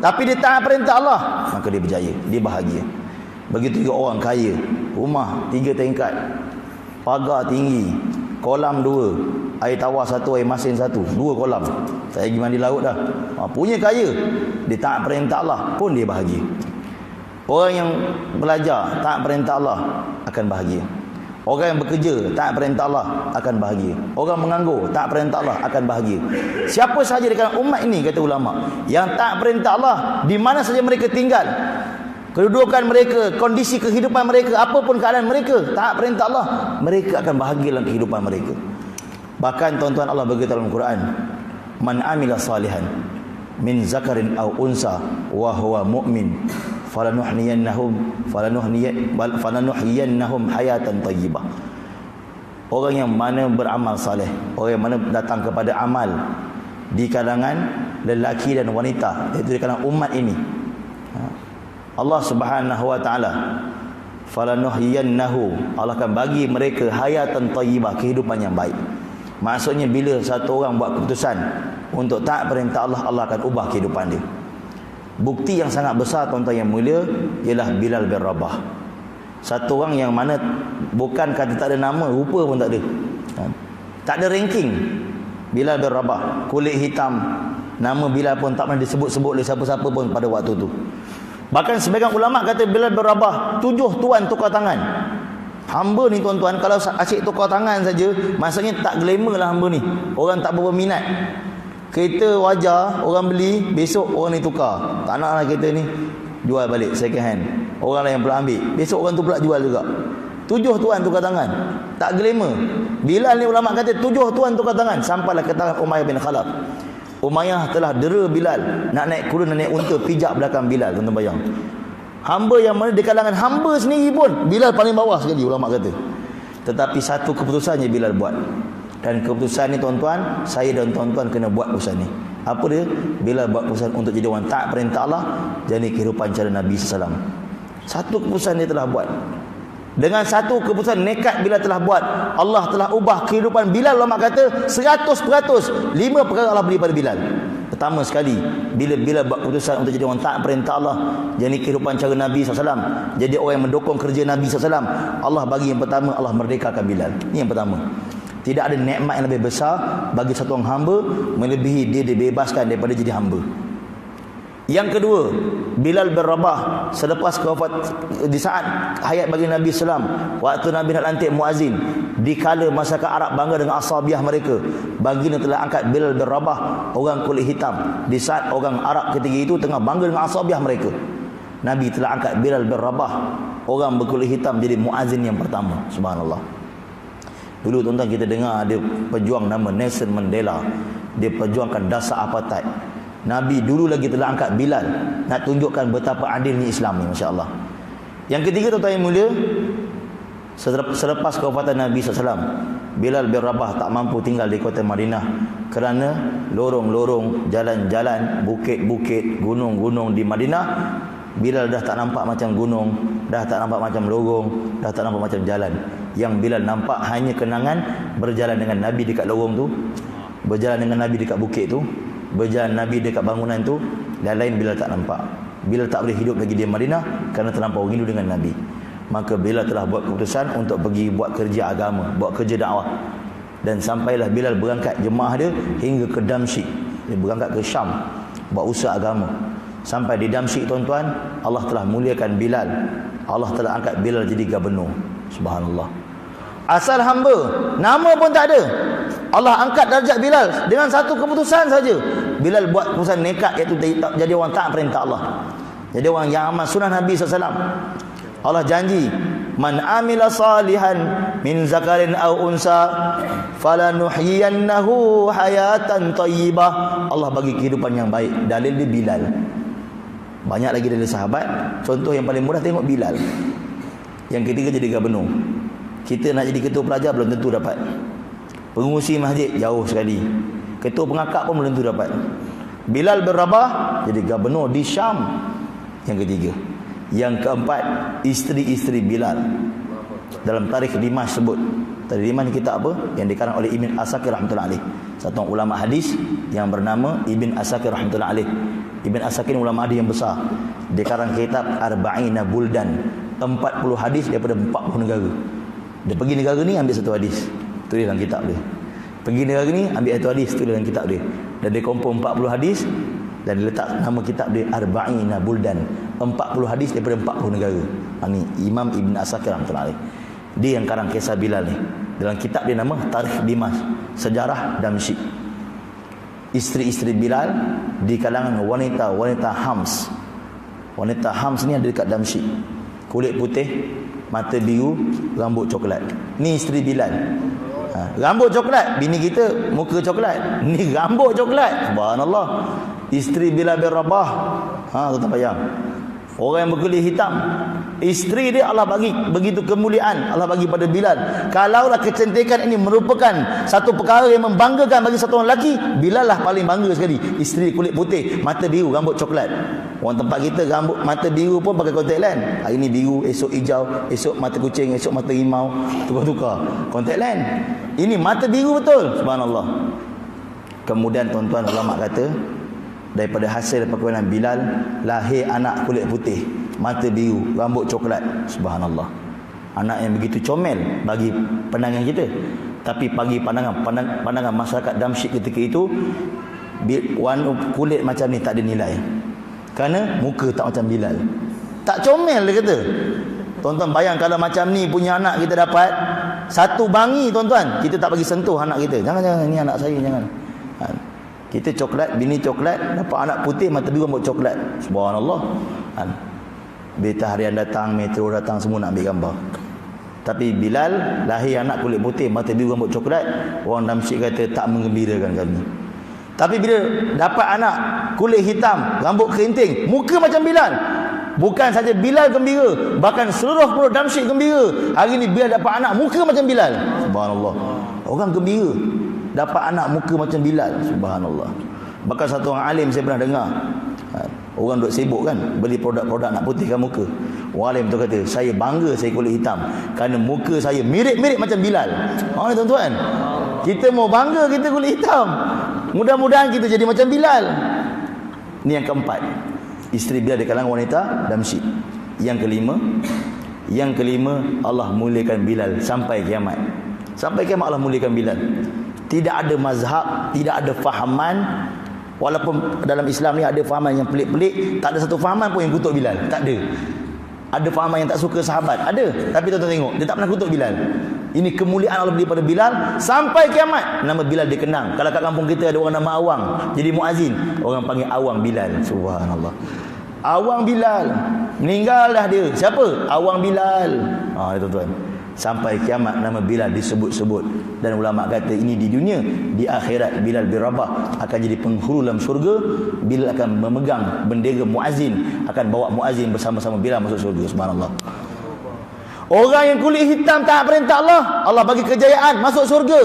tapi dia taat perintah Allah, maka dia berjaya, dia bahagia. Begitu juga orang kaya, rumah 3 tingkat, pagar tinggi, kolam 2, air tawar 1, air masin 1, 2 kolam. Saya pergi mandi laut dah. Punya kaya, dia taat perintah Allah pun dia bahagia. Orang yang belajar taat perintah Allah akan bahagia. Orang yang bekerja taat perintah Allah akan bahagia. Orang menganggur taat perintah Allah akan bahagia. Siapa sahaja di kalangan umat ini, kata ulama, yang taat perintah Allah, di mana saja mereka tinggal, kedudukan mereka, kondisi kehidupan mereka, apapun keadaan mereka, taat perintah Allah, mereka akan bahagia dalam kehidupan mereka. Bahkan tuan-tuan, Allah berkata dalam Quran, man amila salihan min zakarin aw unsa wa huwa mu'min falanuhyiyannahum hayatan thayyibah. Orang yang mana beramal saleh, orang yang mana datang kepada amal di kalangan lelaki dan wanita, iaitu di kalangan umat ini, Allah Subhanahu wa taala, falanuhyiyannahu, Allah akan bagi mereka hayatan thayyibah, kehidupan yang baik. Maksudnya bila satu orang buat keputusan untuk taat perintah Allah, Allah akan ubah kehidupan dia. Bukti yang sangat besar, tuan-tuan yang mulia, ialah Bilal bin Rabah. Satu orang yang mana bukan kata tak ada nama, rupa pun tak ada, tak ada ranking. Bilal bin Rabah, kulit hitam, nama Bilal pun tak pernah disebut-sebut oleh siapa-siapa pun pada waktu tu. Bahkan sebagian ulama kata Bilal bin Rabah 7 tuan tukar tangan. Hamba ni tuan-tuan, kalau asyik tukar tangan saja, maksudnya tak glamour lah hamba ni. Orang tak berapa minat. Kereta wajar, orang beli, besok orang ni tukar. Tak nak lah kereta ni, jual balik, second hand. Orang lain pula ambil, besok orang tu pula jual juga. 7 tuan tukar tangan, tak glamour. Bilal ni ulama kata 7 tuan tukar tangan, sampailah ke tangan Umayyah bin Khalaf. Umayyah telah dera Bilal, nak naik kuda, nak naik unta, pijak belakang Bilal. Tuan-tuan bayang, hamba yang mana di kalangan hamba sendiri pun Bilal paling bawah sekali, ulama kata. Tetapi satu keputusannya Bilal buat, dan keputusan ni tuan-tuan, saya dan tuan-tuan kena buat keputusan ni. Apa dia? Bilal buat keputusan untuk jadi orang taat perintah Allah, jadi kehidupan cara Nabi SAW. Satu keputusan dia telah buat. Dengan satu keputusan nekat Bilal telah buat, Allah telah ubah kehidupan Bilal. Ulama kata 100%. 5 perkara Allah beri pada Bilal. Pertama sekali, bila Bilal buat keputusan untuk jadi orang taat perintah Allah, jadi kehidupan cara Nabi SAW, jadi orang yang mendukung kerja Nabi SAW, Allah bagi yang pertama, Allah merdekakan Bilal. Ini yang pertama. Tidak ada nikmat yang lebih besar bagi satu orang hamba melebihi dia dibebaskan daripada jadi hamba. Yang kedua, Bilal bin Rabah selepas kewafat, di saat hayat bagi Nabi SAW, waktu Nabi nak lantik muazzin, di kala masyarakat Arab bangga dengan asabiah mereka, baginda telah angkat Bilal bin Rabah, orang kulit hitam. Di saat orang Arab ketika itu tengah bangga dengan asabiah mereka, Nabi telah angkat Bilal bin Rabah, orang berkulit hitam, jadi muazzin yang pertama. Subhanallah. Dulu tuan-tuan kita dengar ada pejuang nama Nelson Mandela, dia perjuangkan dasar apartheid. Nabi dulu lagi telah angkat Bilal, nak tunjukkan betapa adilnya Islam ni, masya-Allah. Yang ketiga tuan-tuan yang mulia, selepas kewafatan Nabi SAW, Bilal bin Rabah tak mampu tinggal di kota Madinah kerana lorong-lorong, jalan-jalan, bukit-bukit, gunung-gunung di Madinah. Bilal dah tak nampak macam gunung, dah tak nampak macam lorong, dah tak nampak macam jalan. Yang Bilal nampak hanya kenangan berjalan dengan Nabi dekat lorong tu, berjalan dengan Nabi dekat bukit tu, berjalan Nabi dekat bangunan tu, dan lain Bilal tak nampak. Bilal tak boleh hidup lagi di Madinah kerana terlampau rindu dengan Nabi. Maka Bilal telah buat keputusan untuk pergi buat kerja agama, buat kerja dakwah. Dan sampailah Bilal berangkat jemaah dia hingga ke Damsyik. Dia berangkat ke Syam buat usaha agama. Sampai di Damsyik tuan-tuan, Allah telah muliakan Bilal. Allah telah angkat Bilal jadi gubernur. Subhanallah. Asal hamba, nama pun tak ada, Allah angkat darjat Bilal dengan satu keputusan saja. Bilal buat keputusan nekat, iaitu jadi orang taat perintah Allah, jadi orang yang amal sunnah Nabi SAW. Allah janji, man amila salihan min zakarin aw unsa falanuhyiyannahu hayatan thayyibah. Allah bagi kehidupan yang baik. Dalil dia Bilal. Banyak lagi dari sahabat. Contoh yang paling mudah, tengok Bilal. Yang ketiga jadi gubernur. Kita nak jadi ketua pelajar belum tentu dapat. Pengurusi masjid jauh sekali. Ketua pengakap pun belum tentu dapat. Bilal bin Rabah jadi gubernur di Syam. Yang ketiga. Yang keempat, isteri-isteri Bilal. Dalam tarikh Dimash sebut. Tarikh Dimash ni kitab apa? Yang dikarang oleh Ibn Asakir rahmatullah alaih. Satu ulama hadis yang bernama Ibn Asakir rahmatullah alaih. Ibn Asakir ulama hadis yang besar. Dia karang kitab Arba'ina Buldan, 40 hadis daripada 40 negara. Dia pergi negara ni ambil satu hadis, tulis dalam kitab dia. Pergi negara ni ambil satu hadis, tulis dalam kitab dia. Dan dia kumpul 40 hadis dan dia letak nama kitab dia Arba'ina Buldan, 40 hadis daripada 40 negara. Ini Imam Ibn Asakir rahmatullahi alaih. Dia yang karang kisah Bilal ni. Dalam kitab dia nama Tarikh Dimash, Sejarah Damsyik. Isteri-isteri Bilal di kalangan wanita-wanita Hams. Wanita Hams ni ada dekat Damsyik. Kulit putih, mata biru, rambut coklat. Ni isteri Bilal. Rambut coklat, bini kita muka coklat. Ni rambut coklat. Subhanallah. Isteri Bilal bin Rabah. Tuan bayang. Orang yang berkulit hitam. Isteri dia Allah bagi begitu kemuliaan Allah bagi pada Bilal. Kalaulah kecantikan ini merupakan satu perkara yang membanggakan bagi satu orang lelaki, Bilal lah paling bangga sekali. Isteri kulit putih, mata biru, rambut coklat. Orang tempat kita rambut mata biru pun pakai kontak lens. Hari ni biru, esok hijau, esok mata kucing, esok mata rimau, tukar-tukar kontak lens. Ini mata biru betul. Subhanallah. Kemudian tuan-tuan ulama kata, daripada hasil perkahwinan Bilal lahir anak kulit putih, mata biru, rambut coklat. Subhanallah. Anak yang begitu comel bagi pandangan kita. Tapi bagi pandangan masyarakat Damsyik ketika itu, warna kulit macam ni tak ada nilai. Kerana muka tak macam Bilal. Tak comel dia kata. Tuan-tuan bayang kalau macam ni punya anak kita dapat, satu bangi tuan-tuan, kita tak bagi sentuh anak kita. Jangan, ni anak saya, jangan. Kita coklat, bini coklat, dapat anak putih, mata biru, rambut coklat. Subhanallah. Berita harian datang, Metro datang, semua nak ambil gambar. Tapi Bilal lahir anak kulit putih, mata biru, rambut coklat, orang Damsyik kata tak menggembirakan kami. Tapi bila dapat anak kulit hitam, rambut kerinting, muka macam Bilal, bukan saja Bilal gembira, bahkan seluruh penduduk Damsyik gembira. Hari ni Bilal dapat anak muka macam Bilal. Subhanallah. Orang gembira dapat anak muka macam Bilal. Subhanallah. Bahkan satu orang alim saya pernah dengar, orang duk sibuk kan beli produk-produk nak putihkan muka. Orang alim tu kata, saya bangga saya kulit hitam kerana muka saya mirip-mirip macam Bilal. Ni tuan-tuan, kita mau bangga kita kulit hitam, mudah-mudahan kita jadi macam Bilal. Ni yang keempat, isteri Bilal di kalangan wanita Damsyik. Yang kelima, Allah muliakan Bilal sampai kiamat. Sampai kiamat Allah muliakan Bilal. Tidak ada mazhab, tidak ada fahaman. Walaupun dalam Islam ni ada fahaman yang pelik-pelik, tak ada satu fahaman pun yang kutuk Bilal. Tak ada. Ada fahaman yang tak suka sahabat, ada. Tapi tuan-tuan tengok, dia tak pernah kutuk Bilal. Ini kemuliaan Allah beri pada Bilal sampai kiamat. Nama Bilal dikenang. Kalau kat kampung kita ada orang nama Awang jadi muazzin, orang panggil Awang Bilal. Subhanallah. Awang Bilal. Meninggal dah dia. Siapa? Awang Bilal. Tuan-tuan. Sampai kiamat nama Bilal disebut-sebut. Dan ulama kata ini di dunia, di akhirat Bilal bin Rabah akan jadi penghulu dalam syurga. Bilal akan memegang bendera muazzin, akan bawa muazzin bersama-sama Bilal masuk syurga. Subhanallah. Orang yang kulit hitam taat perintah Allah, Allah bagi kejayaan masuk syurga.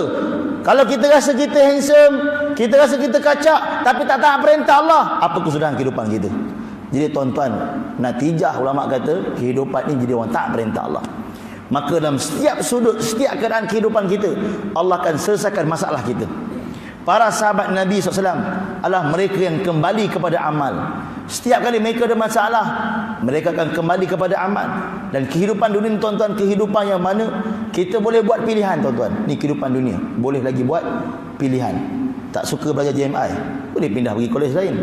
Kalau kita rasa kita handsome, kita rasa kita kacak, tapi tak taat perintah Allah, apa kesudahan kehidupan kita? Jadi tuan-tuan, natijah ulama kata kehidupan ini jadi orang taat perintah Allah. Maka dalam setiap sudut, setiap keadaan kehidupan kita, Allah akan selesaikan masalah kita. Para sahabat Nabi SAW adalah mereka yang kembali kepada amal. Setiap kali mereka ada masalah, mereka akan kembali kepada amal. Dan kehidupan dunia, tuan-tuan, kehidupan yang mana kita boleh buat pilihan, tuan-tuan. Ni kehidupan dunia, boleh lagi buat pilihan. Tak suka belajar JMI, boleh pindah pergi kolej lain.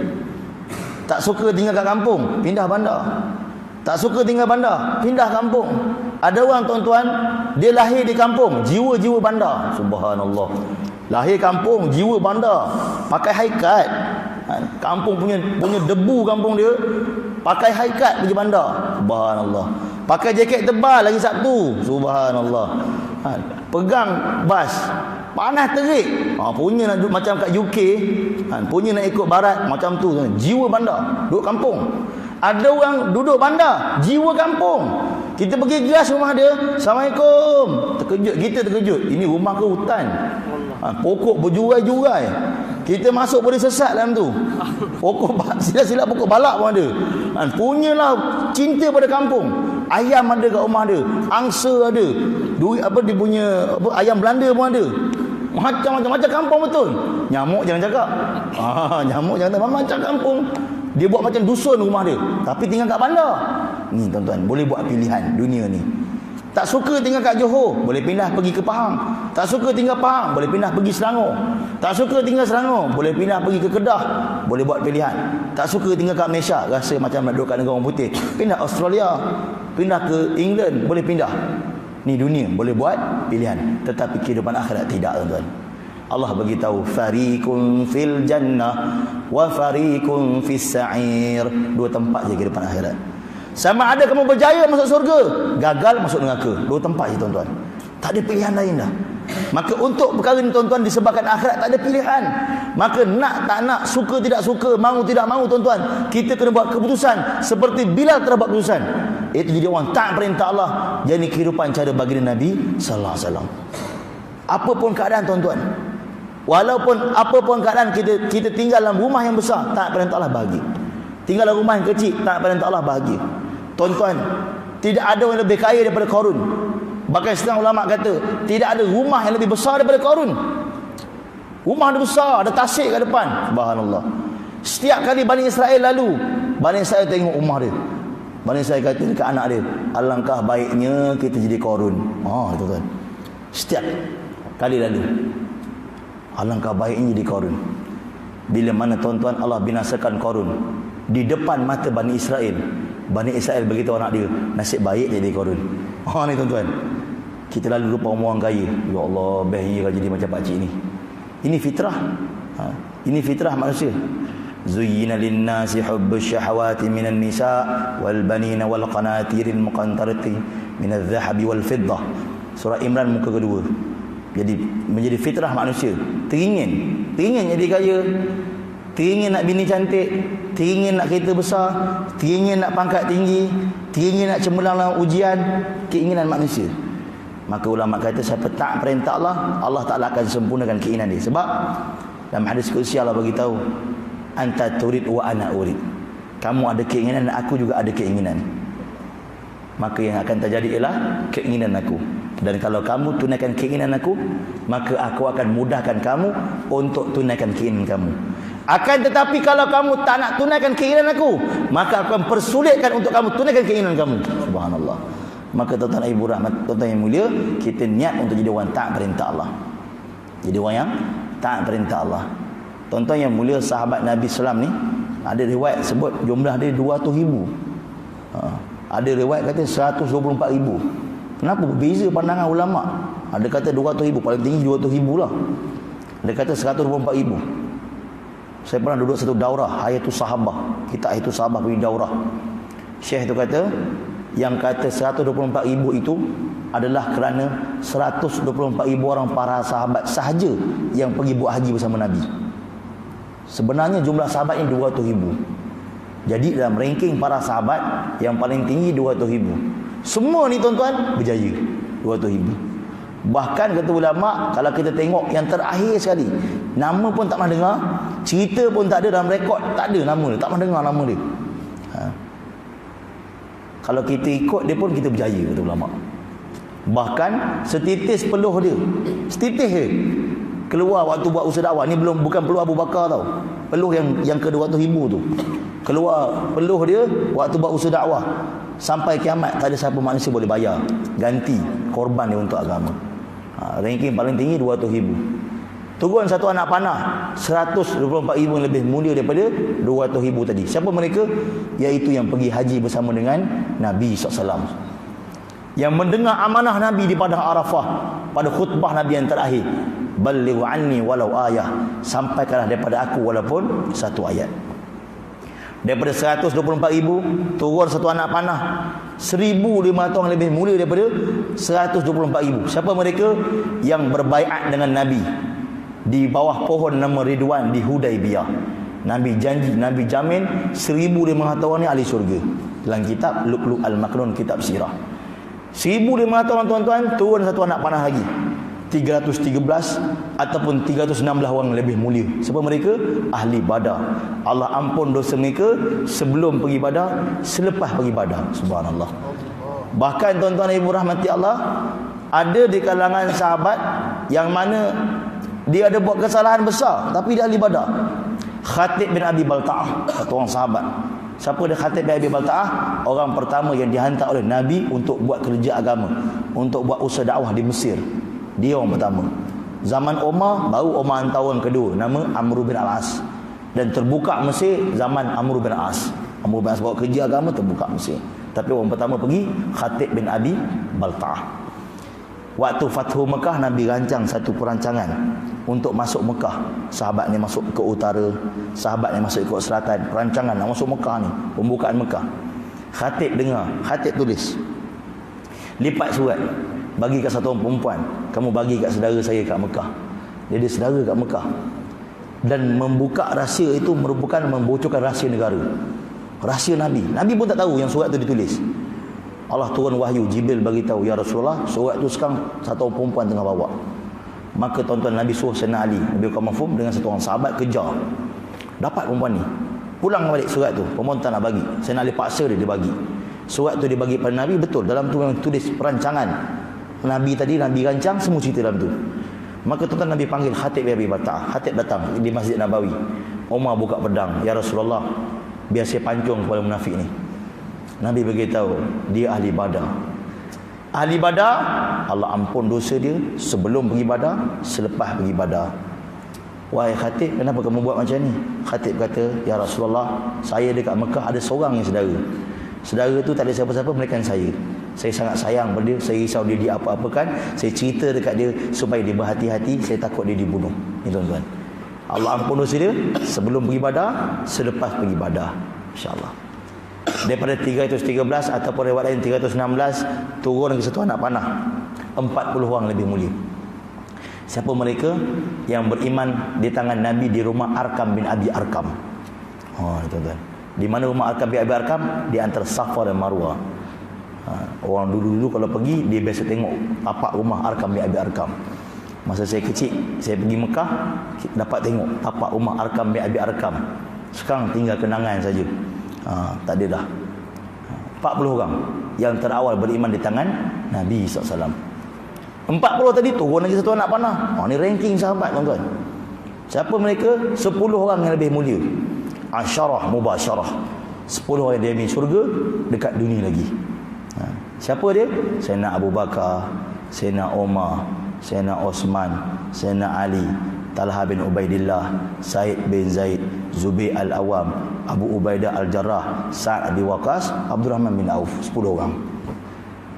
Tak suka tinggal kat kampung, pindah bandar. Tak suka tinggal bandar, pindah kampung. Ada orang, tuan-tuan, dia lahir di kampung, jiwa-jiwa bandar. Subhanallah. Lahir kampung, jiwa bandar, pakai high cut. Kampung punya debu kampung dia, pakai high cut pergi bandar. Subhanallah. Pakai jaket tebal lagi Sabtu. Subhanallah. Pegang bas, panas terik. Punya nak duduk macam kat UK, punya nak ikut barat macam tu. Jiwa bandar, duduk kampung. Ada orang duduk bandar, jiwa kampung. Kita pergi gas rumah dia, Assalamualaikum. Kita terkejut. Ini rumah ke hutan? Pokok berjurai-jurai. Kita masuk boleh sesat dalam tu. Pokok sila-sila pokok balak pun ada. Punyalah cinta pada kampung. Ayam ada kat rumah dia, angsa ada. Duit dia punya ayam Belanda pun ada. Macam kampung betul. Nyamuk jangan cakap. Nyamuk jangan cakap. Macam kampung. Dia buat macam dusun rumah dia, tapi tinggal kat bandar. Ni tuan-tuan, boleh buat pilihan dunia ni. Tak suka tinggal kat Johor, boleh pindah pergi ke Pahang. Tak suka tinggal Pahang, boleh pindah pergi Selangor. Tak suka tinggal Selangor, boleh pindah pergi ke Kedah. Boleh buat pilihan. Tak suka tinggal kat Malaysia, rasa macam nak duduk kat negara orang putih, pindah Australia, pindah ke England, boleh pindah. Ni dunia, boleh buat pilihan. Tetapi kehidupan akhirat tidak, tuan-tuan. Allah beritahu, fariqun fil jannah wa fariqun fis sa'ir. Dua tempat je kehidupan akhirat. Sama ada kamu berjaya masuk surga, gagal masuk neraka. Dua tempat je, tuan-tuan. Tak ada pilihan lain dah. Maka untuk perkara ni, tuan-tuan, disebabkan akhirat tak ada pilihan. Maka nak tak nak, suka tidak suka, mahu tidak mahu, tuan-tuan, kita kena buat keputusan seperti Bilal telah buat keputusan. Itu jadi orang tak perintah Allah. Jadi kehidupan cara baginda Nabi sallallahu alaihi wasallam. Apapun keadaan, tuan-tuan, walaupun apapun keadaan, kita tinggal dalam rumah yang besar, tak perintah Allah bagi. Tinggal dalam rumah yang kecil, tak perintah Allah bagi. Tuan-tuan, tidak ada yang lebih kaya daripada Qarun. Bahkan setengah ulama kata, tidak ada rumah yang lebih besar daripada Qarun. Rumah dia besar, ada tasik kat depan. Subhanallah. Setiap kali Bani Israel lalu, Bani Israel tengok rumah dia. Bani Israel kata dekat anak dia, alangkah baiknya kita jadi Qarun. Tuan-tuan, setiap kali lalu, alangkah baiknya jadi Qarun. Bila mana, tuan-tuan, Allah binasakan Qarun di depan mata Bani Israel. Bani Israel beritahu anak dia, nasib baik jadi Qarun. Ni, tuan-tuan, kita lalu lupa orang kaya. Ya Allah, bahaya kalau jadi macam pakcik ni. Ini fitrah. Ini fitrah manusia. Zuyyina lin-nasi hubbus syahawati minan nisa wal banina wal qanatiril muqantarati minadh dhahabi wal fiddah. Surah Imran muka kedua. Jadi menjadi fitrah manusia, teringin jadi kaya, teringin nak bini cantik, teringin nak kereta besar, teringin nak pangkat tinggi, teringin nak cemerlang dalam ujian. Keinginan manusia. Maka ulama kata, siapa tak perintah Allah, Allah Ta'ala akan sempurnakan keinginan dia. Sebab dalam hadis qudsi Allah beritahu, anta turid wa ana urid. Kamu ada keinginan dan aku juga ada keinginan. Maka yang akan terjadi ialah keinginan aku. Dan kalau kamu tunaikan keinginan aku, maka aku akan mudahkan kamu untuk tunaikan keinginan kamu. Akan tetapi kalau kamu tak nak tunaikan keinginan aku, maka aku akan persulitkan untuk kamu tunaikan keinginan kamu. Subhanallah. Maka tuan-tuan ibu rahmat, tuan-tuan yang mulia, kita niat untuk jadi orang taat perintah Allah. Jadi orang yang taat perintah Allah. Tuan-tuan yang mulia, sahabat Nabi SAW ni, ada riwayat sebut jumlah dia 200,000. Ada riwayat kata 124,000. Kenapa berbeza pandangan ulama? Ada kata 200,000, paling tinggi 200,000 lah. Ada kata 124,000. Saya pernah duduk satu daurah Hayatus Sahabah. Kita Hayatus Sahabah pergi daurah. Syekh tu kata, yang kata 124,000 itu adalah kerana 124,000 orang para sahabat sahaja yang pergi buat haji bersama Nabi. Sebenarnya jumlah sahabatnya 200,000. Jadi dalam ranking para sahabat, yang paling tinggi 200,000. Semua ni, tuan-tuan, berjaya 200,000. Bahkan kata ulama, kalau kita tengok yang terakhir sekali, nama pun tak pernah dengar, cerita pun tak ada dalam rekod, tak ada nama dia, tak pernah dengar nama dia. Kalau kita ikut dia pun kita berjaya, kata ulama. Bahkan setitis peluh dia, setitis dia keluar waktu buat usaha dakwah. Ni bukan peluh Abu Bakar tau, peluh yang ke 200,000 tu. Keluar peluh dia waktu buat usaha dakwah. Sampai kiamat tak ada siapa manusia boleh bayar ganti korban dia untuk agama. Ranking paling tinggi 200,000. Turun satu anak panah 124,000 yang lebih mulia daripada 200,000 tadi. Siapa mereka? Iaitu yang pergi haji bersama dengan Nabi SAW, yang mendengar amanah Nabi di padang Arafah pada khutbah Nabi yang terakhir. Ballighu anni walau ayah, sampaikanlah daripada aku walaupun satu ayat. Daripada 124,000 turun satu anak panah 1,500 orang lebih mulia daripada 124,000. Siapa mereka? Yang berbaiat dengan Nabi di bawah pohon nama Ridwan di Hudaibiyah. Nabi janji, Nabi jamin 1,500 orang ni ahli syurga. Dalam kitab Lu'lu' al-Maknun, kitab sirah. 1,500 orang, tuan-tuan, turun satu anak panah lagi. 313 ataupun 316 orang lebih mulia. Siapa mereka? Ahli Badar. Allah ampun dosa mereka sebelum pergi Badar, selepas pergi Badar. Subhanallah. Bahkan, tuan-tuan ibu rahmati Allah, ada di kalangan sahabat yang mana dia ada buat kesalahan besar tapi dia ahli Badar. Khatib bin Abi Balta'ah, satu orang sahabat. Siapa dia Khatib bin Abi Balta'ah? Orang pertama yang dihantar oleh Nabi untuk buat kerja agama, untuk buat usaha dakwah di Mesir. Dia orang pertama. Zaman Umar, baru Umar hantar orang kedua, nama Amr bin Al-As. Dan terbuka Mesir zaman Amr bin Al-As. Amr bin Al-As bawa kerja agama, terbuka Mesir. Tapi orang pertama pergi Khatib bin Abi Balta'ah. Waktu Fathu Mekah, Nabi rancang satu perancangan untuk masuk Mekah. Sahabat ni masuk ke utara, sahabat ni masuk ke selatan. Perancangan nak masuk Mekah ni, pembukaan Mekah. Khatib dengar, Khatib tulis, lipat surat, bagi kat satu orang perempuan, kamu bagi kat saudara saya kat Mekah. Dia saudara kat Mekah. Dan membuka rahsia itu merupakan membocorkan rahsia negara, rahsia Nabi. Nabi pun tak tahu yang surat tu ditulis. Allah turun wahyu, Jibril bagi tahu, ya Rasulullah, surat tu sekarang satu orang perempuan tengah bawa. Maka tuan-tuan, Nabi suruh Sayyidina Ali Nabi Mafhum dengan satu orang sahabat kejar. Dapat perempuan ni, pulang balik surat tu. Perempuan tak nak bagi. Sayyidina Ali paksa dia bagi. Surat tu dibagi pada Nabi, betul dalam tu memang tulis perancangan Nabi tadi, Nabi rancang semua cerita dalam tu. Maka tuan-tuan, Nabi panggil Khatib bin Abi Balta'ah. Khatib datang di Masjid Nabawi. Umar buka pedang, ya Rasulullah, biar saya pancung kepala munafik ni. Nabi beritahu, dia ahli Badar. Ahli Badar, Allah ampun dosa dia sebelum pergi Badar, selepas pergi Badar. Wahai Khatib, kenapa kamu buat macam ni? Khatib kata, ya Rasulullah, saya dekat Mekah ada seorang yang saudara. Saudara tu tak ada siapa-siapa melainkan saya. Saya sangat sayang pada dia, saya risau dia diapa-apakan. Saya cerita dekat dia supaya dia berhati-hati, saya takut dia dibunuh. Ni tuan-tuan, Allah ampun dosa dia sebelum pergi Badar, selepas pergi Badar. InsyaAllah. Daripada 313 ataupun riwayat lain 316, turun lagi satu anak panah, 40 orang lebih mulia. Siapa mereka? Yang beriman di tangan Nabi di rumah Arkam bin Abi Arkam. Tuan-tuan, di mana rumah Arkam bin Abi Arkam? Di antara Safa dan Marwah. Orang dulu-dulu kalau pergi, dia biasa tengok tapak rumah Arkam bin Abi Arkam. Masa saya kecil, saya pergi Mekah, dapat tengok tapak rumah Arkam bin Abi Arkam. Sekarang tinggal kenangan saja. Tak ada dah. 40 orang yang terawal beriman di tangan Nabi SAW. 40 tadi turun lagi satu anak panah. Ni ranking sahabat, tuan-tuan. Siapa mereka? 10 orang yang lebih mulia. Asyarah mubasyarah, 10 orang yang diambil syurga dekat dunia lagi. Siapa dia? Sayyidina Abu Bakar, Sayyidina Umar, Sayyidina Osman, Sayyidina Ali, Talha bin Ubaidillah, Said bin Zaid, Zubair Al-Awam, Abu Ubaidah Al-Jarrah, Sa'ad bin Waqqas, Abdurrahman bin Auf. 10 orang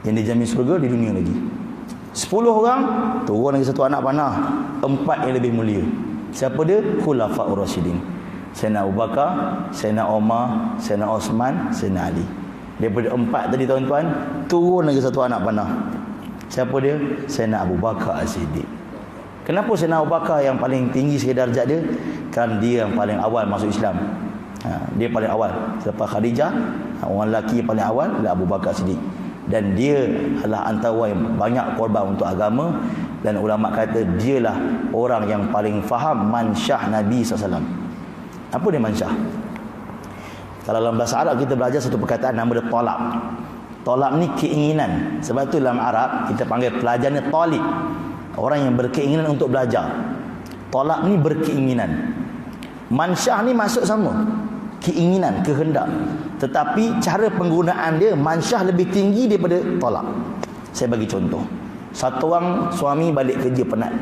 yang dijamin surga di dunia lagi. 10 orang, turun lagi satu anak panah, 4 yang lebih mulia. Siapa dia? Khulafaur Rasyidin. Sayyidina Abu Bakar, Sayyidina Umar, Sayyidina Osman, Sayyidina Ali. Daripada 4 tadi, tuan-tuan, turun lagi satu anak panah. Siapa dia? Sayyidina Abu Bakar As-Siddiq. Kenapa Sayyidina Abu Bakar yang paling tinggi sekali darjat dia? Kan dia yang paling awal masuk Islam. Dia paling awal. Selepas Khadijah, orang lelaki yang paling awal adalah Abu Bakar Siddiq. Dan dia adalah antara orang yang banyak korban untuk agama. Dan ulama kata dialah orang yang paling faham mansyah Nabi SAW. Apa dia mansyah? Kalau dalam bahasa Arab kita belajar satu perkataan nama dia talab. Talab ni keinginan. Sebab tu dalam Arab kita panggil pelajar ni talib. Orang yang berkeinginan untuk belajar. Talab ni berkeinginan. Mansyah ni masuk sama, keinginan, kehendak. Tetapi cara penggunaan dia, mansyah lebih tinggi daripada talab. Saya bagi contoh. Satu orang suami balik kerja penat,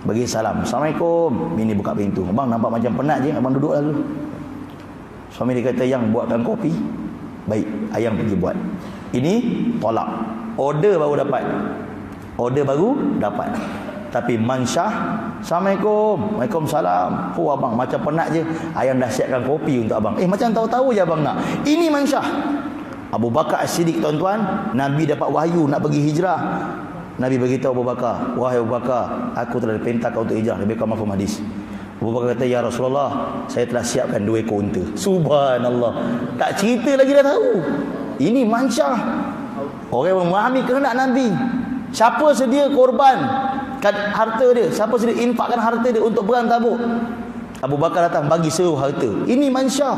bagi salam, Assalamualaikum. Bini buka pintu, abang nampak macam penat je, abang duduk lalu. Suami dia kata, yang buatkan kopi. Baik, ayang pergi buat. Ini talab. Order baru dapat. Order baru dapat. Tapi mansyah, Assalamualaikum. Waalaikumsalam. Abang macam penat je, ayang dah siapkan kopi untuk abang. Macam tahu-tahu je abang nak. Ini mansyah. Abu Bakar As-Siddiq, tuan-tuan, Nabi dapat wahyu nak pergi hijrah. Nabi beritahu Abu Bakar, wahai Abu Bakar, aku telah diperintahkan untuk hijrah. Nabi kau mafhum hadis. Abu Bakar kata, ya Rasulullah, saya telah siapkan 2 ekor unta. Subhanallah. Tak cerita lagi dah tahu. Ini mansyah. Orang yang memahami kehendak Nabi. Siapa sedia korban harta dia? Siapa sedia infakkan harta dia untuk perang Tabuk? Abu Bakar datang bagi seluruh harta. Ini mansyah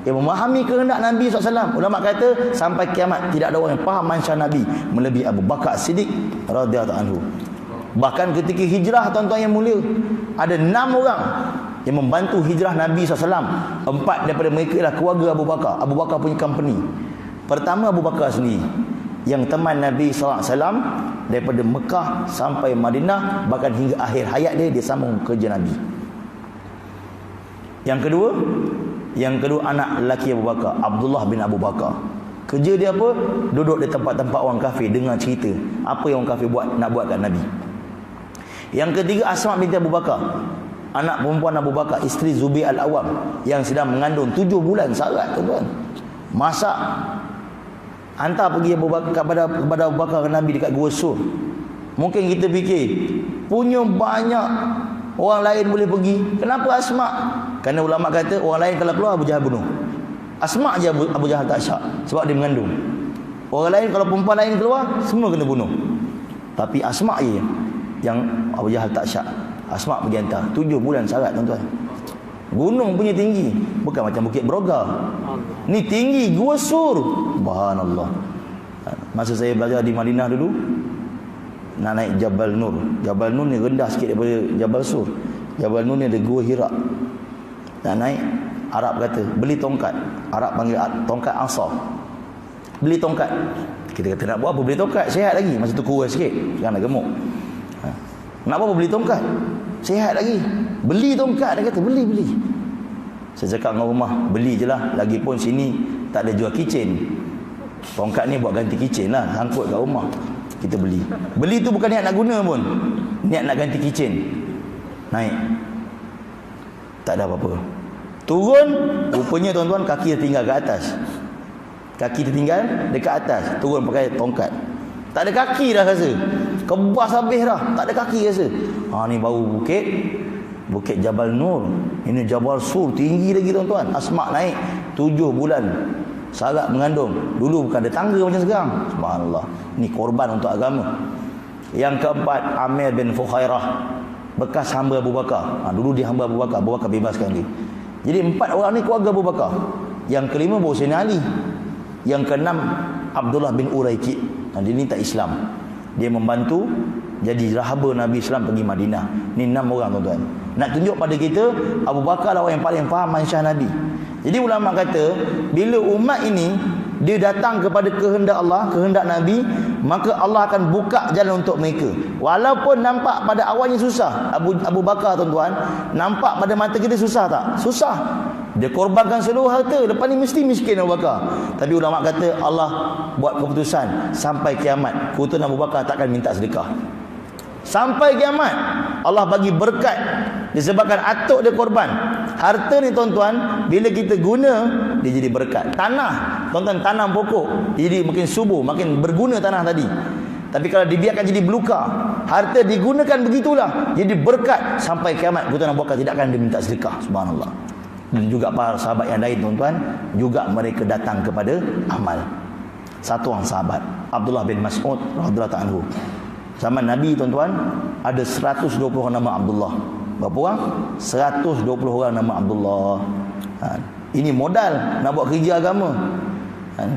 yang memahami kehendak Nabi SAW. Ulama kata sampai kiamat tidak ada orang yang faham mansyah Nabi melebihi Abu Bakar Siddiq radhiyallahu anhu. Bahkan ketika hijrah, tuan-tuan yang mulia, ada 6 orang yang membantu hijrah Nabi SAW. 4 daripada mereka ialah keluarga Abu Bakar. Abu Bakar punya company. Pertama Abu Bakar sendiri, yang teman Nabi SAW daripada Mekah sampai Madinah, bahkan hingga akhir hayat dia sambung kerja Nabi. Yang kedua anak lelaki Abu Bakar, Abdullah bin Abu Bakar. Kerja dia apa? Duduk di tempat-tempat orang kafir, dengar cerita apa yang orang kafir nak buat kat Nabi. Yang ketiga Asma binti Abu Bakar, anak perempuan Abu Bakar, isteri Zubair Al-Awwam yang sedang mengandung 7 bulan syarat, tuan-tuan. Masak, hantar pergi Abu Bakar kepada Abu Bakar ke Nabi dekat Gua Sur. Mungkin kita fikir punya banyak orang lain boleh pergi, kenapa Asma? Kerana ulama kata orang lain kalau keluar Abu Jahal bunuh. Asma je Abu Jahal tak syak sebab dia mengandung. Orang lain kalau perempuan lain keluar semua kena bunuh. Tapi Asma je yang Abu Jahal tak syak. Asma pergi hantar 7 bulan syarat, tuan-tuan. Gunung punya tinggi, bukan macam Bukit Broga. Ni tinggi Gua Sur. Subhanallah. Masa saya belajar di Madinah dulu, nak naik Jabal Nur. Jabal Nur ni rendah sikit daripada Jabal Sur. Jabal Nur ni ada Gua Hira. Nak naik, Arab kata beli tongkat. Arab panggil tongkat Asa. Beli tongkat. Kita kata nak buat apa beli tongkat? Sihat lagi. Masa tu kurus sikit, jangan nak gemuk. Nak apa beli tongkat? Sihat lagi. Beli tongkat, dia kata beli. Saya cakap dengan rumah, beli je lah. Lagipun sini tak ada jual kitchen. Tongkat ni buat ganti kitchen lah, sangkut kat rumah. Kita beli. Beli tu bukan niat nak guna pun, niat nak ganti kitchen. Naik, tak ada apa-apa. Turun, rupanya tuan-tuan kaki tertinggal kat atas. Kaki tertinggal dekat atas. Turun pakai tongkat, tak ada kaki dah rasa. Kebas habis dah, tak ada kaki rasa. Ni baru Bukit Jabal Nur. Ini Jabal Sur, tinggi lagi, tuan-tuan. Asma naik 7 bulan syarat mengandung. Dulu bukan ada tangga macam sekarang. Subhanallah. Ni korban untuk agama. Yang keempat Amir bin Fukhairah, bekas hamba Abu Bakar. Dulu dia hamba Abu Bakar. Abu Bakar bebaskan dia. Jadi 4 orang ni keluarga Abu Bakar. Yang kelima baru Sayyidina Ali. Yang keenam Abdullah bin Uraikid. Dia ni tak Islam. Dia membantu jadi rahaba Nabi Islam pergi Madinah. Ni 6 orang, tuan-tuan. Nak tunjuk pada kita Abu Bakar lah orang yang paling faham mansyah Nabi. Jadi ulama kata bila umat ini dia datang kepada kehendak Allah, kehendak Nabi, maka Allah akan buka jalan untuk mereka. Walaupun nampak pada awalnya susah. Abu Bakar, tuan-tuan, nampak pada mata kita susah tak? Susah. Dia korbankan seluruh harta, lepas ni mesti miskin Abu Bakar. Tapi ulama kata Allah buat keputusan sampai kiamat, keturunan Abu Bakar takkan minta sedekah. Sampai kiamat Allah bagi berkat disebabkan atuk dia korban. Harta ni, tuan-tuan, bila kita guna dia jadi berkat. Tanah, tuan-tuan, tanam pokok jadi makin subur, makin berguna tanah tadi. Tapi kalau dibiarkan jadi belukar, harta digunakan begitulah jadi berkat sampai kiamat, keturunan Abu Bakar tidak akan diminta sedekah. Subhanallah. Dan juga para sahabat yang lain, tuan-tuan, juga mereka datang kepada amal. Satu orang sahabat, Abdullah bin Mas'ud radhiyallahu anhu. Zaman Nabi, tuan-tuan, ada 120 orang nama Abdullah. Berapa orang? 120 orang nama Abdullah. Ini modal nak buat kerja agama.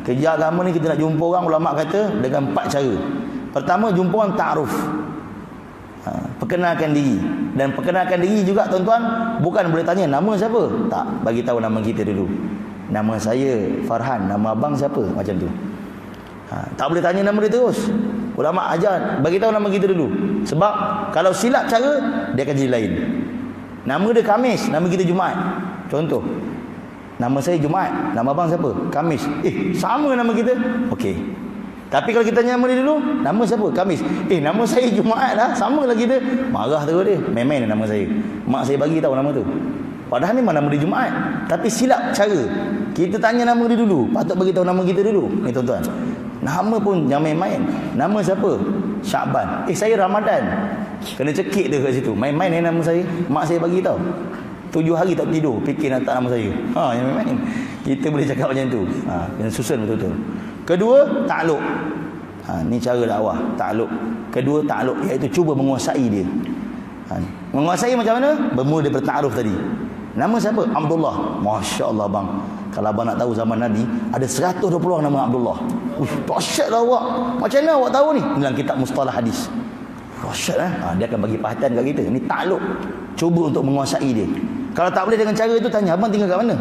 Kerja agama ni kita nak jumpa orang, ulama kata dengan 4 cara. Pertama, jumpa orang ta'aruf. Perkenalkan diri. Dan perkenalkan diri juga, tuan-tuan, bukan boleh tanya nama siapa. Tak, bagi tahu nama kita dulu. Nama saya Farhan, nama abang siapa, macam tu. Tak boleh tanya nama dia terus. Ulama ajar bagi tahu nama kita dulu. Sebab kalau silap cara, dia akan jadi lain. Nama dia Khamis, nama kita Jumaat. Contoh, nama saya Jumaat, nama abang siapa? Khamis. Sama nama kita. Okey. Tapi kalau kita tanya nama dia dulu, nama siapa? Khamis. Nama saya Jumaat lah, sama lah kita. Marah terus dia. Main-main nama saya. Mak saya bagi tahu nama tu. Padahal ni nama dia Jumaat. Tapi silap cara. Kita tanya nama dia dulu, patut bagi tahu nama kita dulu. Ni, tuan-tuan. Nama pun jangan main-main. Nama siapa? Syakban. Saya Ramadan. Kena cekik dia kat situ. Main-main nama saya. Mak saya bagi tahu. 7 hari tak tidur fikir nak tak nama saya. Yang main-main. Kita boleh cakap macam tu. Kena susun betul-betul. Kedua, takluk. Ni cara dakwah, takluk. Kedua, takluk, iaitu cuba menguasai dia. Menguasai macam mana? Bermula daripada ta'aruf tadi. Nama siapa? Abdullah. Masya Allah, bang. Kalau abang nak tahu zaman Nabi ada 120 orang nama Abdullah. Dahsyat lah awak. Macam mana awak tahu ni? Dalam kitab mustalah hadis. Dahsyat. Dia akan bagi perhatian kat kita. Ini takluk. Cuba untuk menguasai dia. Kalau tak boleh dengan cara itu, tanya, abang tinggal kat mana?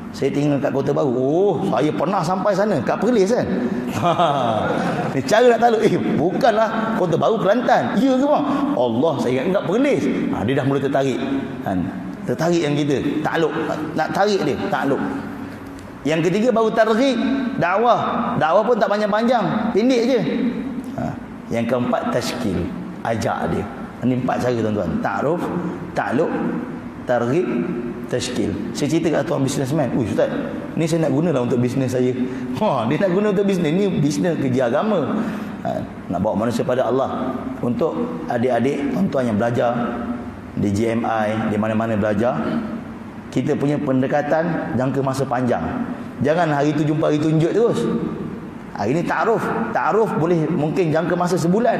Saya tinggal kat Kota Baru. Oh, saya pernah sampai sana, kat Perlis kan. Ni cara nak takluk. Bukanlah Kota Baru, Kelantan. Ya ke bang? Allah, saya ingat kat Perlis. Dia dah mula tertarik kan? Tertarik yang kita takluk, nak tarik dia takluk. Yang ketiga baru targhib, dakwah. Dakwah pun tak panjang-panjang, pendek je. Yang keempat tashkil, ajak dia. Ini 4 cara tuan-tuan. Ta'ruf, takluk, targhib, tashkil. Saya cerita kat tuan businessman, ustaz, ni saya nak gunalah untuk bisnes saya. Dia nak guna untuk bisnes. Ni bisnes kerja agama. Nak bawa manusia pada Allah. Untuk adik-adik, tuan-tuan yang belajar di GMI, di mana-mana belajar, kita punya pendekatan jangka masa panjang. Jangan hari tu jumpa, hari tunjuk terus. Hari ni ta'aruf. Ta'aruf boleh mungkin jangka masa sebulan.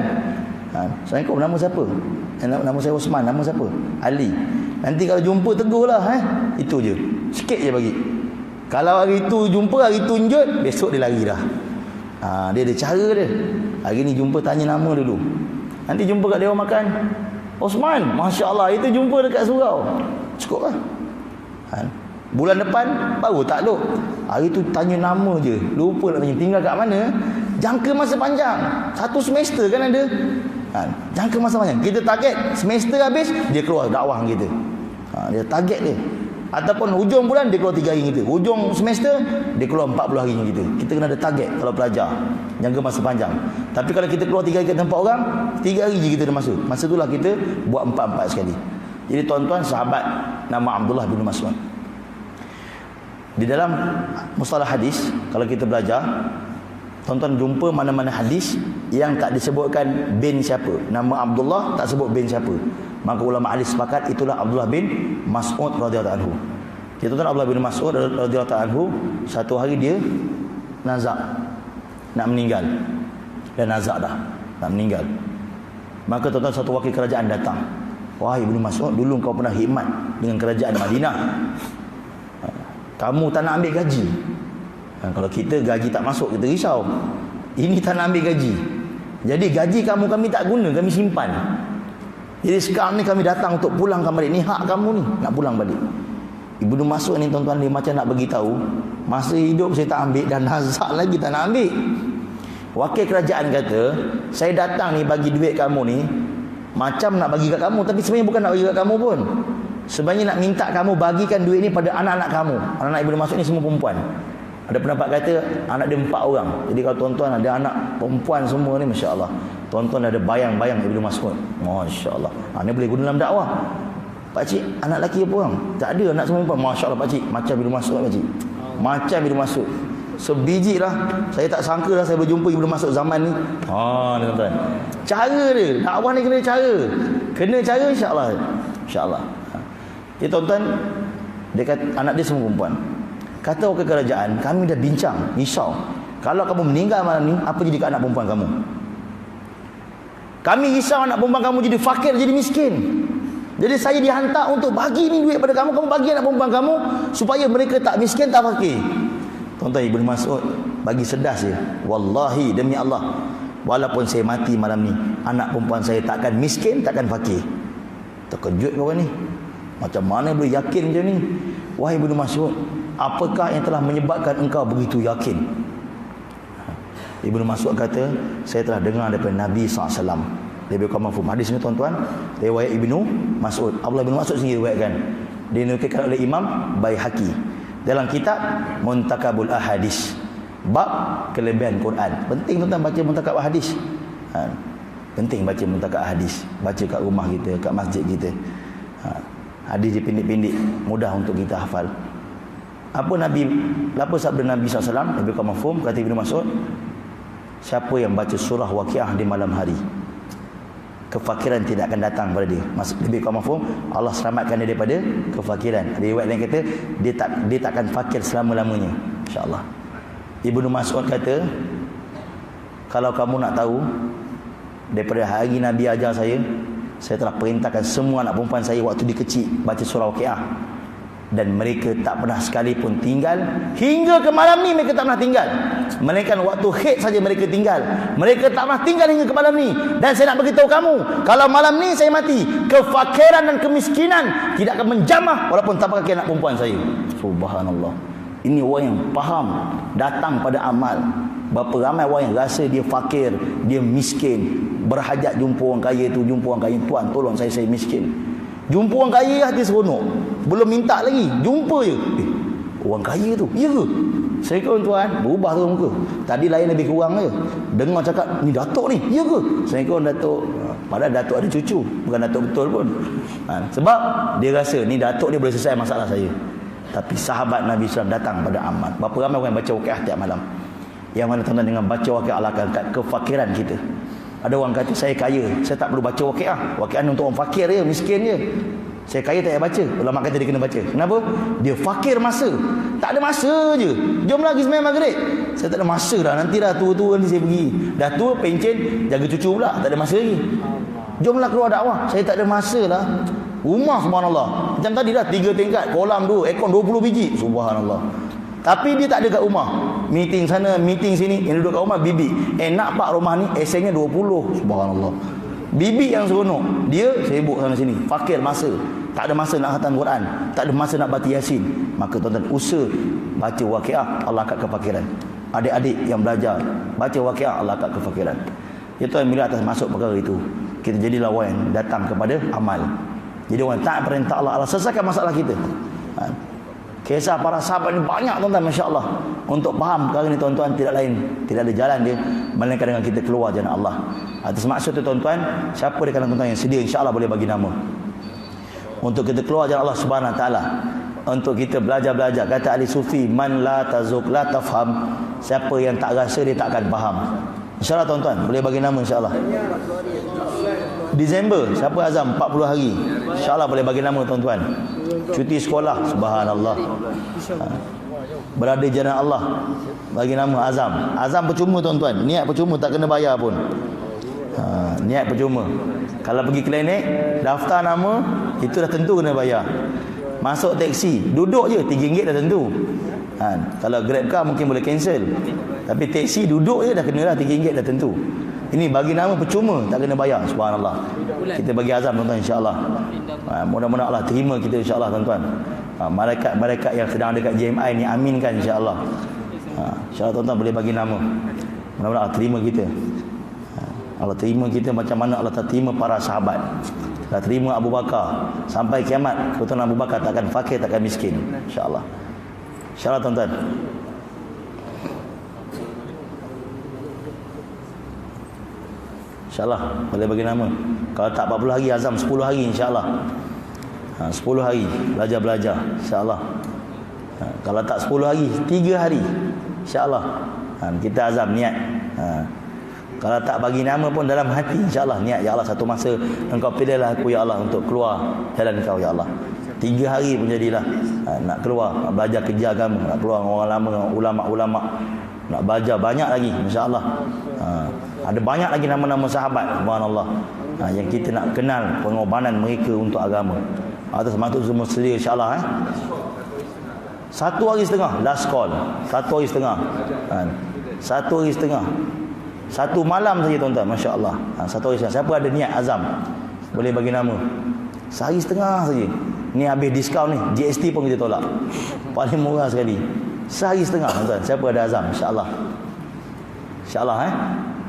Assalamualaikum, nama siapa? Nama saya Osman. Nama siapa? Ali. Nanti kalau jumpa tegurlah, itu je. Sikit je bagi. Kalau hari tu jumpa, hari tunjuk, besok dia lari dah. Dia ada cara dia. Hari ni jumpa, tanya nama dulu. Nanti jumpa kat dewan makan, Osman, Masya Allah, itu jumpa dekat surau. Cukup lah. Bulan depan baru takluk. Hari tu tanya nama je, lupa nak tanya tinggal kat mana. Jangka masa panjang, 1 semester kan ada. Jangka masa panjang. Kita target semester habis, dia keluar dakwah kita. Dia target dia. Ataupun hujung bulan dia keluar 3 hari kita. Hujung semester dia keluar 40 hari kita. Kita kena ada target kalau pelajar, jangka masa panjang. Tapi kalau kita keluar 3 hari kat tempat orang, 3 hari je kita dah masuk. Masa itulah kita buat 4-4 sekali. Jadi tuan-tuan, sahabat nama Abdullah bin Mas'ud. Di dalam mustalah hadis, kalau kita belajar, tuan-tuan jumpa mana-mana hadis yang tak disebutkan bin siapa, nama Abdullah tak sebut bin siapa, maka ulama hadis sepakat itulah Abdullah bin Mas'ud radhiyallahu anhu. Jadi tuan-tuan, Abdullah bin Mas'ud radhiyallahu anhu, satu hari dia nazak nak meninggal. Dan nazak dah nak meninggal. Maka tuan-tuan, satu wakil kerajaan datang. Wahai Ibnu Mas'ud, dulu kau pernah khidmat dengan kerajaan Madinah. Kamu tak nak ambil gaji. Kalau kita gaji tak masuk, kita risau. Ini tak nak ambil gaji. Jadi gaji kamu kami tak guna, kami simpan. Jadi sekarang ni kami datang untuk pulangkan balik. Ni hak kamu ni, nak pulang balik. Ibnu Mas'ud ni tuan-tuan, dia macam nak bagi tahu, masa hidup saya tak ambil, dan nazak lagi tak nak ambil. Wakil kerajaan kata, saya datang ni bagi duit kamu ni, macam nak bagi kat kamu, tapi sebenarnya bukan nak bagi kat kamu pun. Sebenarnya nak minta kamu bagikan duit ni pada anak-anak kamu. Anak-anak Ibnu Mas'ud ni semua perempuan. Ada pendapat kata anak dia 4 orang. Jadi kalau tuan-tuan ada anak perempuan semua ni, Masya Allah, tuan-tuan ada bayang-bayang Ibnu Mas'ud. Masya Allah. Ni boleh guna dalam dakwah. Pakcik, anak lelaki apa orang? Tak ada, anak semua perempuan. Masya Allah pakcik, macam Ibnu Mas'ud pakcik. Macam Ibnu Mas'ud. Sebiji lah. Saya tak sangka lah saya berjumpa Ibnu Mas'ud zaman ni. Ni tuan-tuan. Cara dia, dakwah ni kena cara. Kena cara, insya-Allah. Insya-Allah. Jadi tuan-tuan, dia kata anak dia semua perempuan. Kata wakil kerajaan, kami dah bincang, risau. Kalau kamu meninggal malam ni, apa jadi ke anak perempuan kamu? Kami risau anak perempuan kamu jadi fakir, jadi miskin. Jadi saya dihantar untuk bagi ni duit pada kamu, kamu bagi anak perempuan kamu supaya mereka tak miskin, tak fakir. Tuan-tuan, Ibnu Mas'ud bagi sedas dia. Wallahi, demi Allah, walaupun saya mati malam ni, anak perempuan saya takkan miskin, takkan fakir. Terkejut kawan ni. Macam mana boleh yakin macam ni? Wahai Ibnu Mas'ud, apakah yang telah menyebabkan engkau begitu yakin? Ibnu Mas'ud kata, saya telah dengar daripada Nabi SAW. Lebih kurang mafhum. Hadis ni tuan-tuan, riwayat Ibnu Mas'ud. Abdullah bin Mas'ud sendiri riwayatkan. Dinukilkan oleh Imam Baihaqi dalam kitab Muntakabul Ahadis, bab kelebihan Quran. Penting tuan-tuan baca Muntakab Ahadis. Penting baca Muntakab Ahadis. Baca kat rumah kita, kat masjid kita. Hadis dia pendek-pendek, mudah untuk kita hafal. Apa sabda Nabi SAW? Nabi mafhum, kata Ibnu Mas'ud, siapa yang baca surah Waqiah di malam hari, kefakiran tidak akan datang pada dia. Lebih mafhum, Allah selamatkan dia daripada kefakiran. Ada riwayat yang kata dia takkan fakir selama-lamanya, insya-Allah. Ibnu Mas'ud kata, kalau kamu nak tahu, daripada hari Nabi ajar saya telah perintahkan semua anak perempuan saya waktu dia kecil baca surah Waqiah. Dan mereka tak pernah sekalipun tinggal. Hingga ke malam ni mereka tak pernah tinggal. Melainkan waktu haid saja mereka tinggal. Mereka tak pernah tinggal hingga ke malam ni. Dan saya nak beritahu kamu, kalau malam ni saya mati, kefakiran dan kemiskinan tidak akan menjamah walaupun tanpa kaki anak perempuan saya. Subhanallah. Ini orang yang faham datang pada amal. Berapa ramai orang yang rasa dia fakir, dia miskin, berhajat jumpa orang kaya tu, jumpa orang kaya, tuan tolong saya miskin. Jumpa orang kaya hati seronok, belum minta lagi, jumpa je, orang kaya tu, ya ke? Saya kata tuan, berubah tu muka. Tadi lain lebih kurang je. Dengar cakap, ni datuk ni, ya ke? Saya kata datuk, padahal datuk ada cucu, bukan datuk betul pun. Sebab dia rasa ni datuk dia boleh selesai masalah saya. Tapi sahabat Nabi SAW datang pada amal. Berapa ramai orang yang baca waqiah tiap malam. Yang mana tuan-tuan dengan baca waqiah Allah akan angkat kefakiran kita. Ada orang kata saya kaya, saya tak perlu baca waqiah. Waqiah untuk orang fakir je, miskin je. Saya kaya tak payah baca. Ulama kata dia kena baca. Kenapa? Dia fakir masa. Tak ada masa je. Jom lagi sembahyang maghrib. Saya tak ada masa dah. Nanti dah tua-tua nanti saya pergi. Dah tua pencen, jaga cucu pula. Tak ada masa lagi. Jomlah keluar dakwah. Saya tak ada masa lah. Rumah subhanallah. Macam tadi dah 3 tingkat, kolam tu, aircon 20 biji. Subhanallah. Tapi dia tak ada kat rumah. Meeting sana, meeting sini. Yang duduk kat rumah bibi. Nak pak rumah ni SN-nya 20. Subhanallah. Bibi yang seronok. Dia sibuk sana sini. Fakir masa. Tak ada masa nak khatam Quran. Tak ada masa nak baca Yasin. Maka tuan-tuan usaha baca waqiah, Allah angkat kefakiran. Adik-adik yang belajar baca waqiah, Allah angkat kefakiran. Ya tuan, bila atas masuk perkara itu, kita jadilah orang yang datang kepada amal. Jadi orang taat perintah Allah, Allah selesaikan masalah kita. Kisah para sahabat ni banyak tuan-tuan, masya-Allah. Untuk faham perkara ni tuan-tuan, tidak lain, tidak ada jalan dia melainkan dengan kita keluar jalan Allah. Atas maksud tu tuan-tuan, siapa di kalangan tuan-tuan yang sedia, insya-Allah boleh bagi nama untuk kita keluar jalan Allah Subhanahu Wa Taala, untuk kita belajar-belajar. Kata ahli sufi, man la tazuk la tafham. Siapa yang tak rasa dia tak akan faham. Insya-Allah tuan-tuan boleh bagi nama, insya-Allah. Disember, siapa azam 40 hari, insya-Allah boleh bagi nama tuan-tuan. Cuti sekolah, subhanallah. Berada jalan Allah, bagi nama azam. Azam percuma tuan-tuan, niat percuma, tak kena bayar pun. Niat percuma. Kalau pergi klinik, daftar nama, itu dah tentu kena bayar. Masuk teksi, duduk je RM3 dah tentu. Kalau Grab car mungkin boleh cancel, tapi teksi duduk je dah kena dah RM3 dah tentu. Ini bagi nama percuma, tak kena bayar. Subhanallah. Kita bagi azam tuan-tuan, insya-Allah. Mudah-mudahan Allah terima kita, insya-Allah tuan-tuan. Malaikat-malaikat yang sedang dekat JMI ni aminkan, insya-Allah. Insya-Allah tuan-tuan boleh bagi nama. Mudah-mudahan Allah terima kita. Allah terima kita macam mana Allah tak terima para sahabat. Allah terima Abu Bakar. Sampai kiamat, tuan-tuan, Abu Bakar takkan fakir, takkan miskin, insya-Allah. Insya-Allah tuan-tuan. InsyaAllah boleh bagi nama. Kalau tak 40 hari, azam 10 hari, insyaAllah. 10 hari belajar-belajar, insyaAllah. Kalau tak 10 hari, 3 hari, insyaAllah. Kita azam niat. Kalau tak bagi nama pun dalam hati, insyaAllah niat, ya Allah, satu masa Engkau pilihlah aku, ya Allah, untuk keluar jalan Engkau, ya Allah. 3 hari pun jadilah. Nak keluar, nak belajar kerja agama, nak keluar dengan orang lama, ulama-ulama, nak belajar banyak lagi, insyaAllah. Ada banyak lagi nama-nama sahabat, subhanallah, yang kita nak kenal pengorbanan mereka untuk agama. Atas maksud semua sedia, insyaAllah. 1 hari setengah last call. 1 hari setengah. 1 hari setengah. 1 malam saja tuan-tuan, masya-Allah. 1 hari setengah. Siapa ada niat azam boleh bagi nama. Sehari setengah saja. Ni habis diskaun ni, GST pun kita tolak. Paling murah sekali. Sehari setengah tuan-tuan. Siapa ada azam, insya-Allah. Insya-Allah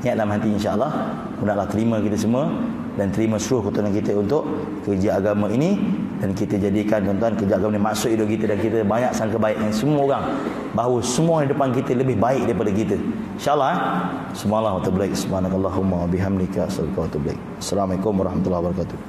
niat dalam hati, insya-Allah. Mudah-mudahan Allah terima kita semua dan terima seluruh keturunan kita untuk kerja agama ini, dan kita jadikan tuan-tuan kerja agama ini maksud hidup kita, dan kita banyak sangka baik dengan semua orang, bahawa semua di depan kita lebih baik daripada kita, insya-Allah. Subhanallah wa ta'ala, subhanakallahumma wa bihamdika, astaghfiruka wa atubu ilaik. Assalamualaikum warahmatullahi wabarakatuh.